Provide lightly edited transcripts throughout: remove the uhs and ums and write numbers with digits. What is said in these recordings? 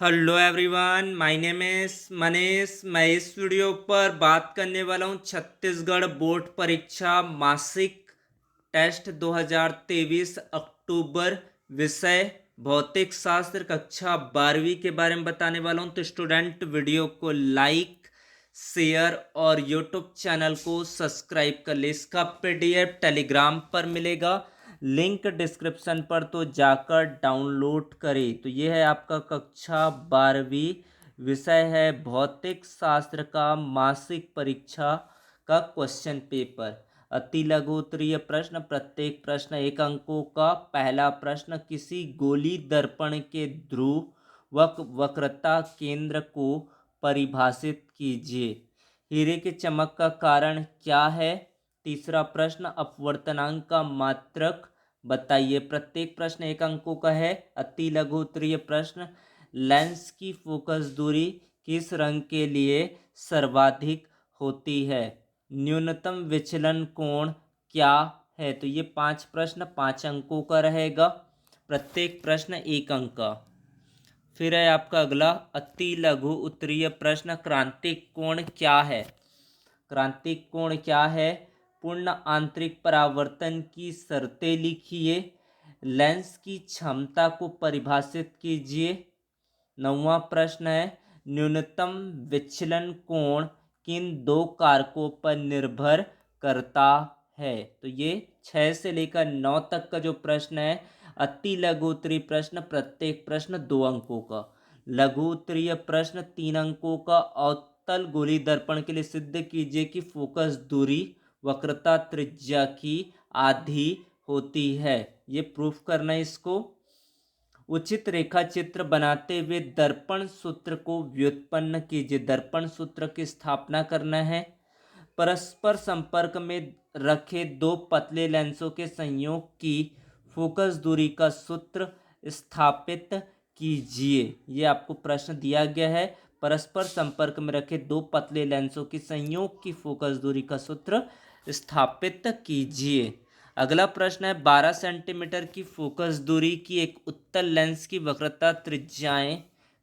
Hello everyone, my name is Manish. मैं इस video पर बात करने वाला हूँ छत्तीसगढ़ बोर्ड परीक्षा मासिक टेस्ट 2023 अक्टूबर, विषय भौतिक शास्त्र, कक्षा 12वीं के बारे में बताने वाला हूँ। तो स्टूडेंट वीडियो को लाइक, शेयर और यूट्यूब चैनल को सब्सक्राइब कर ले। इसका पीडीएफ टेलीग्राम पर मिलेगा, लिंक डिस्क्रिप्शन पर, तो जाकर डाउनलोड करें। तो ये है आपका कक्षा 12वीं, विषय है भौतिक शास्त्र का मासिक परीक्षा का क्वेश्चन पेपर। अति लघु उत्तरीय प्रश्न, प्रत्येक प्रश्न 1 अंकों का। पहला प्रश्न, किसी गोली दर्पण के ध्रुव वक्रता केंद्र को परिभाषित कीजिए। हीरे की चमक का कारण क्या है? तीसरा प्रश्न, अपवर्तनांक का मात्रक बताइए। प्रत्येक प्रश्न 1 अंकों का है। अति लघु उत्तरीय प्रश्न, लेंस की फोकस दूरी किस रंग के लिए सर्वाधिक होती है? न्यूनतम विचलन कोण क्या है? तो ये 5 प्रश्न 5 अंकों का रहेगा। प्रत्येक प्रश्न 1 अंक का। फिर है आपका अगला अति लघु उत्तरीय प्रश्न, क्रांतिक कोण क्या है? क्रांतिक कोण क्या है? पूर्ण आंतरिक परावर्तन की शर्तें लिखिए। लेंस की क्षमता को परिभाषित कीजिए। 9वां प्रश्न है, न्यूनतम विचलन कोण किन 2 कारकों पर निर्भर करता है? तो ये 6 से लेकर 9 तक का जो प्रश्न है, अति लघु उत्तरीय प्रश्न, प्रत्येक प्रश्न 2 अंकों का। लघु उत्तरीय प्रश्न 3 अंकों का। अवतल गोली दर्पण के लिए सिद्ध कीजिए कि फोकस दूरी वक्रता त्रिज्या की आधी होती है। ये प्रूफ करना है इसको। उचित रेखा चित्र बनाते हुए दर्पण सूत्र को व्युत्पन्न कीजिए। दर्पण सूत्र की स्थापना करना है। परस्पर संपर्क में रखे 2 पतले लेंसों के संयोग की फोकस दूरी का सूत्र स्थापित कीजिए। ये आपको प्रश्न दिया गया है। परस्पर संपर्क में रखे 2 पतले लेंसों की संयोग की फोकस दूरी का सूत्र स्थापित कीजिए। अगला प्रश्न है, 12 सेंटीमीटर की फोकस दूरी की एक उत्तल लेंस की वक्रता त्रिज्याएं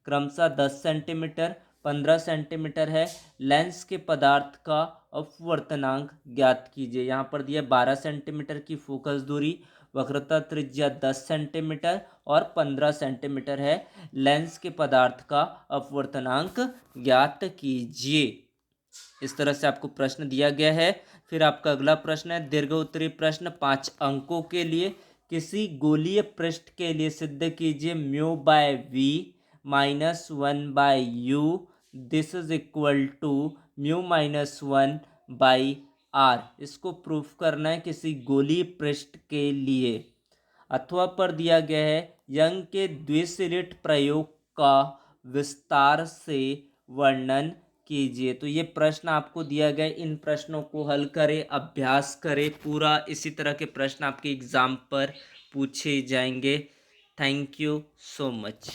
क्रमशः 10 सेंटीमीटर 15 सेंटीमीटर है। लेंस के पदार्थ का अपवर्तनांक ज्ञात कीजिए। यहाँ पर दिया 12 सेंटीमीटर की फोकस दूरी, वक्रता त्रिज्या 10 सेंटीमीटर और 15 सेंटीमीटर है। लेंस के पदार्थ का अपवर्तनांक ज्ञात कीजिए। इस तरह से आपको प्रश्न दिया गया है। फिर आपका अगला प्रश्न है, दीर्घ उत्तरीय प्रश्न 5 अंकों के लिए। किसी गोलीय पृष्ठ के लिए सिद्ध कीजिए mu by v minus 1 by u this is equal to mu minus 1 by R. इसको प्रूफ करना है किसी गोलीय पृष्ठ के लिए। अथवा पर दिया गया है, यंग के द्विसलिट प्रयोग का विस्तार से वर्णन कीजिए। तो ये प्रश्न आपको दिया गया, इन प्रश्नों को हल करें, अभ्यास करें पूरा। इसी तरह के प्रश्न आपके एग्जाम पर पूछे जाएंगे। Thank you so much.